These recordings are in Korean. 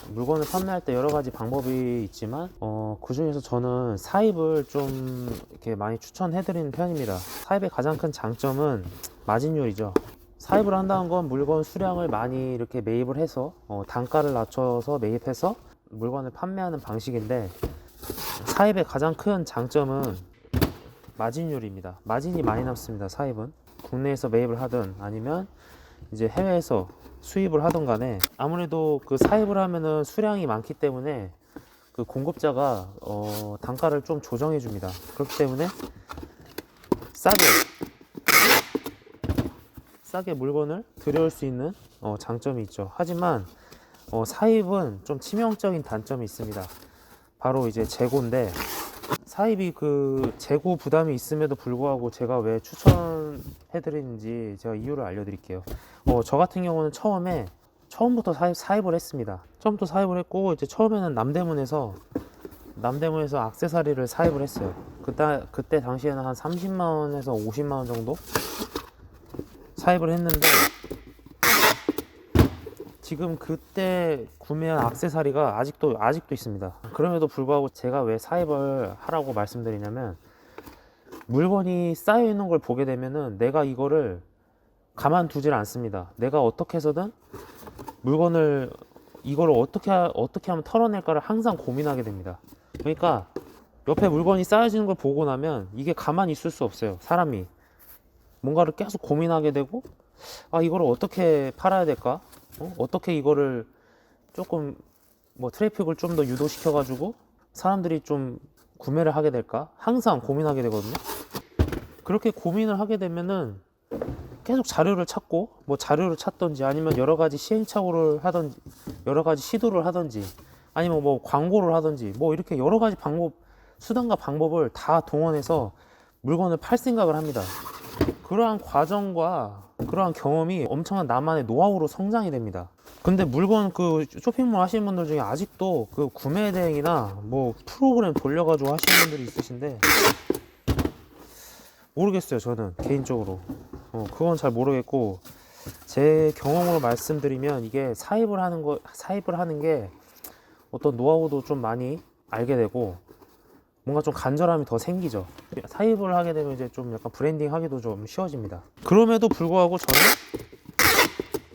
물건을 판매할 때 여러 가지 방법이 있지만 그 중에서 저는 사입을 좀 이렇게 많이 추천해 드리는 편입니다. 사입의 가장 큰 장점은 마진율이죠. 사입을 한다는 건 물건 수량을 많이 이렇게 매입을 해서 단가를 낮춰서 매입해서 물건을 판매하는 방식인데, 사입의 가장 큰 장점은 마진율입니다. 마진이 많이 남습니다. 사입은 국내에서 매입을 하든 아니면 이제 해외에서 수입을 하던 간에, 아무래도 그 사입을 하면은 수량이 많기 때문에 그 공급자가 단가를 좀 조정해 줍니다. 그렇기 때문에 싸게 물건을 들여올 수 있는 장점이 있죠. 하지만 사입은 좀 치명적인 단점이 있습니다. 바로 이제 재고인데, 사입이 그 재고 부담이 있음에도 불구하고 제가 왜 추천해 드리는지 제가 이유를 알려드릴게요. 저 같은 경우는 처음부터 사입을 했습니다. 처음부터 사입을 했고, 이제 처음에는 남대문에서 액세서리를 사입을 했어요. 그때 당시에는 한 30만원에서 50만원 정도 사입을 했는데, 지금 그때 구매한 액세서리가 아직도 있습니다. 그럼에도 불구하고 제가 왜 사입을 하라고 말씀드리냐면, 물건이 쌓여 있는 걸 보게 되면은 내가 이거를 가만두질 않습니다. 내가 어떻게 해서든 이거를 어떻게 하면 털어낼까를 항상 고민하게 됩니다. 그러니까 옆에 물건이 쌓여지는 걸 보고 나면 이게 가만히 있을 수 없어요. 사람이 뭔가를 계속 고민하게 되고, 이거를 어떻게 팔아야 될까? 어떻게 이거를 조금 트래픽을 좀 더 유도시켜 가지고 사람들이 좀 구매를 하게 될까? 항상 고민하게 되거든요. 그렇게 고민을 하게 되면은 계속 자료를 찾던지, 아니면 여러 가지 시행착오를 하던지, 여러 가지 시도를 하던지, 아니면 광고를 하던지, 이렇게 여러 가지 수단과 방법을 다 동원해서 물건을 팔 생각을 합니다. 그러한 과정과 그러한 경험이 엄청난 나만의 노하우로 성장이 됩니다. 근데 그 쇼핑몰 하시는 분들 중에 아직도 그 구매 대행이나 프로그램 돌려가지고 하시는 분들이 있으신데, 모르겠어요. 저는 개인적으로 그건 잘 모르겠고, 제 경험으로 말씀드리면 이게 사입을 하는 게 어떤 노하우도 좀 많이 알게 되고, 뭔가 좀 간절함이 더 생기죠. 사입을 하게 되면 이제 좀 약간 브랜딩 하기도 좀 쉬워집니다. 그럼에도 불구하고 저는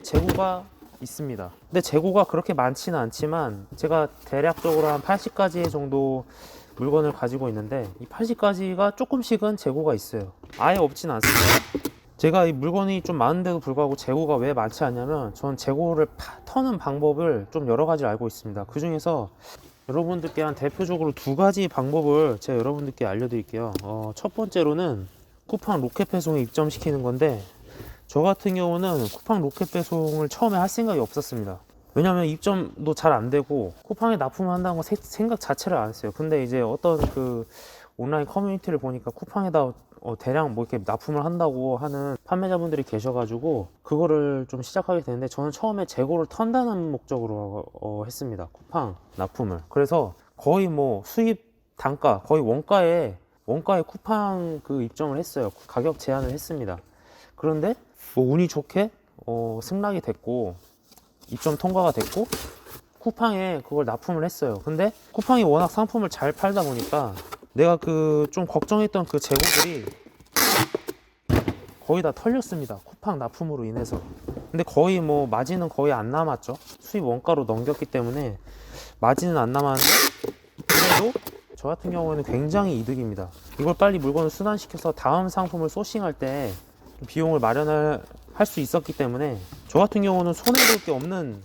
재고가 있습니다. 근데 재고가 그렇게 많지는 않지만 제가 대략적으로 한 80가지 정도 물건을 가지고 있는데, 이 80가지가 조금씩은 재고가 있어요. 아예 없지는 않습니다. 제가 이 물건이 좀 많은데도 불구하고 재고가 왜 많지 않냐면, 전 재고를 터는 방법을 좀 여러 가지를 알고 있습니다. 그 중에서 여러분들께 한 대표적으로 2가지 방법을 제가 여러분들께 알려드릴게요. 첫 번째로는 쿠팡 로켓 배송에 입점시키는 건데, 저 같은 경우는 쿠팡 로켓 배송을 처음에 할 생각이 없었습니다. 왜냐면 입점도 잘 안 되고 쿠팡에 납품을 한다는 거 생각 자체를 안 했어요. 근데 이제 어떤 그 온라인 커뮤니티를 보니까 쿠팡에다 대량 이렇게 납품을 한다고 하는 판매자분들이 계셔가지고 그거를 좀 시작하게 되는데, 저는 처음에 재고를 턴다는 목적으로 했습니다. 쿠팡 납품을. 그래서 거의 수입 단가 거의 원가에 쿠팡 그 입점을 했어요. 가격 제한을 했습니다. 그런데 운이 좋게 승낙이 됐고 입점 통과가 됐고 쿠팡에 그걸 납품을 했어요. 근데 쿠팡이 워낙 상품을 잘 팔다 보니까 내가 좀 걱정했던 그 재고들이 거의 다 털렸습니다. 쿠팡 납품으로 인해서. 근데 거의 마진은 거의 안 남았죠. 수입 원가로 넘겼기 때문에 마진은 안 남았는데, 그래도 저 같은 경우에는 굉장히 이득입니다. 이걸 빨리 물건을 순환시켜서 다음 상품을 소싱할 때 비용을 마련할 수 있었기 때문에 저 같은 경우는 손해볼 게 없는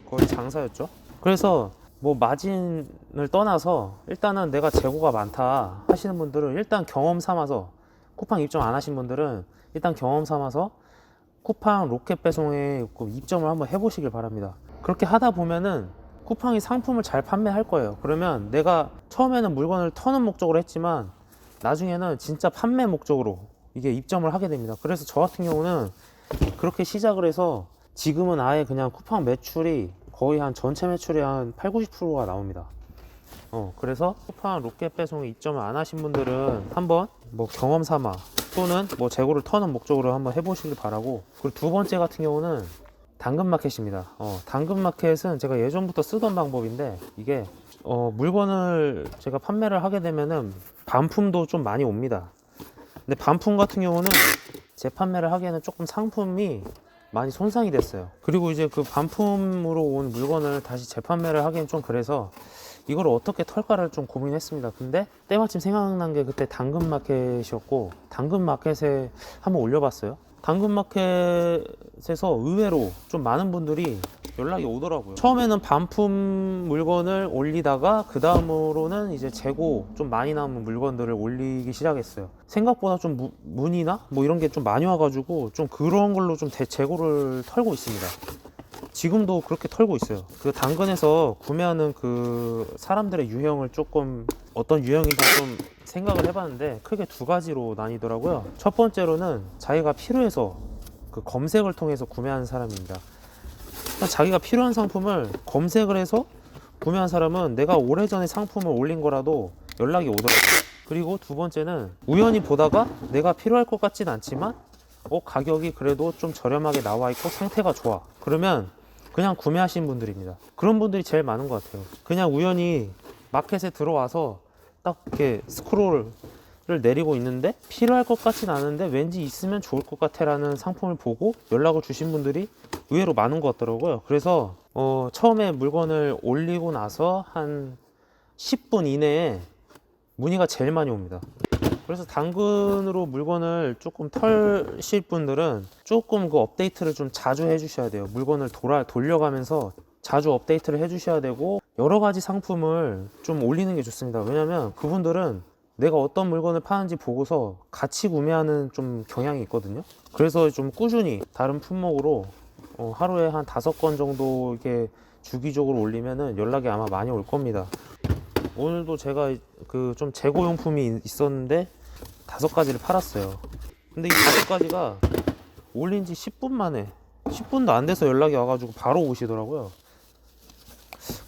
거의 장사였죠. 그래서 마진을 떠나서 일단은 내가 재고가 많다 하시는 분들은 일단 경험 삼아서, 쿠팡 입점 안 하신 분들은 일단 경험 삼아서 쿠팡 로켓 배송에 입점을 한번 해보시길 바랍니다. 그렇게 하다 보면은 쿠팡이 상품을 잘 판매할 거예요. 그러면 내가 처음에는 물건을 터는 목적으로 했지만 나중에는 진짜 판매 목적으로 이게 입점을 하게 됩니다. 그래서 저 같은 경우는 그렇게 시작을 해서 지금은 아예 그냥 쿠팡 매출이 거의 전체 매출의 한 80~90%가 나옵니다. 그래서 쿠팡 로켓 배송에 입점을 안 하신 분들은 한번 경험 삼아 또는 재고를 터는 목적으로 한번 해보시길 바라고, 그리고 두 번째 같은 경우는 당근마켓입니다. 당근마켓은 제가 예전부터 쓰던 방법인데, 이게 물건을 제가 판매를 하게 되면은 반품도 좀 많이 옵니다. 근데 반품 같은 경우는 재판매를 하기에는 조금 상품이 많이 손상이 됐어요. 그리고 이제 그 반품으로 온 물건을 다시 재판매를 하기엔 좀 그래서 이걸 어떻게 털까를 좀 고민했습니다. 근데 때마침 생각난 게 그때 당근마켓이었고, 당근마켓에 한번 올려봤어요. 당근마켓에서 의외로 좀 많은 분들이 연락이 오더라고요. 처음에는 반품 물건을 올리다가 그 다음으로는 이제 재고 좀 많이 남은 물건들을 올리기 시작했어요. 생각보다 좀 문의나 뭐 이런 게 좀 많이 와가지고 좀 그런 걸로 좀 재고를 털고 있습니다. 지금도 그렇게 털고 있어요. 그 당근에서 구매하는 그 사람들의 유형을 조금 어떤 유형인지 좀 생각을 해봤는데 크게 두 가지로 나뉘더라고요. 첫 번째로는 자기가 필요해서 그 검색을 통해서 구매하는 사람입니다. 자기가 필요한 상품을 검색을 해서 구매한 사람은 내가 오래전에 상품을 올린 거라도 연락이 오더라고요. 그리고 두 번째는 우연히 보다가 내가 필요할 것 같진 않지만 가격이 그래도 좀 저렴하게 나와 있고 상태가 좋아, 그러면 그냥 구매하신 분들입니다. 그런 분들이 제일 많은 것 같아요. 그냥 우연히 마켓에 들어와서 딱 이렇게 스크롤을 내리고 있는데 필요할 것 같진 않은데 왠지 있으면 좋을 것 같아 라는 상품을 보고 연락을 주신 분들이 의외로 많은 것 같더라고요. 그래서 처음에 물건을 올리고 나서 한 10분 이내에 문의가 제일 많이 옵니다. 그래서 당근으로 물건을 조금 털실 분들은 조금 그 업데이트를 좀 자주 해주셔야 돼요. 물건을 돌려가면서 자주 업데이트를 해주셔야 되고, 여러 가지 상품을 좀 올리는 게 좋습니다. 왜냐면 그분들은 내가 어떤 물건을 파는지 보고서 같이 구매하는 좀 경향이 있거든요. 그래서 좀 꾸준히 다른 품목으로 하루에 한 5건 정도 이렇게 주기적으로 올리면은 연락이 아마 많이 올 겁니다. 오늘도 제가 그 좀 재고용품이 있었는데 5가지를 팔았어요. 근데 이 5가지가 올린 지 10분 만에, 10분도 안 돼서 연락이 와가지고 바로 오시더라고요.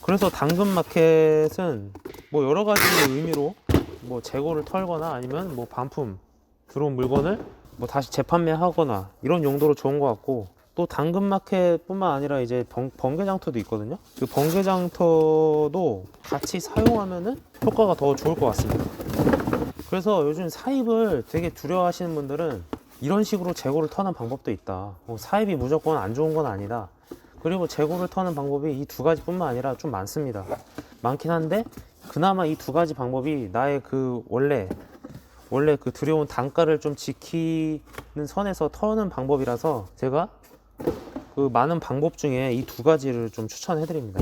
그래서 당근마켓은 뭐 여러 가지 의미로 뭐 재고를 털거나 아니면 뭐 반품 들어온 물건을 뭐 다시 재판매하거나 이런 용도로 좋은 것 같고, 또 당근마켓 뿐만 아니라 이제 번개장터도 있거든요. 그 번개장터도 같이 사용하면은 효과가 더 좋을 것 같습니다. 그래서 요즘 사입을 되게 두려워하시는 분들은 이런 식으로 재고를 터는 방법도 있다. 사입이 무조건 안 좋은 건 아니다. 그리고 재고를 터는 방법이 이 2가지 뿐만 아니라 좀 많습니다. 많긴 한데 그나마 이 2가지 방법이 나의 그 원래 그 들여온 단가를 좀 지키는 선에서 터는 방법이라서 제가 그 많은 방법 중에 이 2가지를 좀 추천해 드립니다.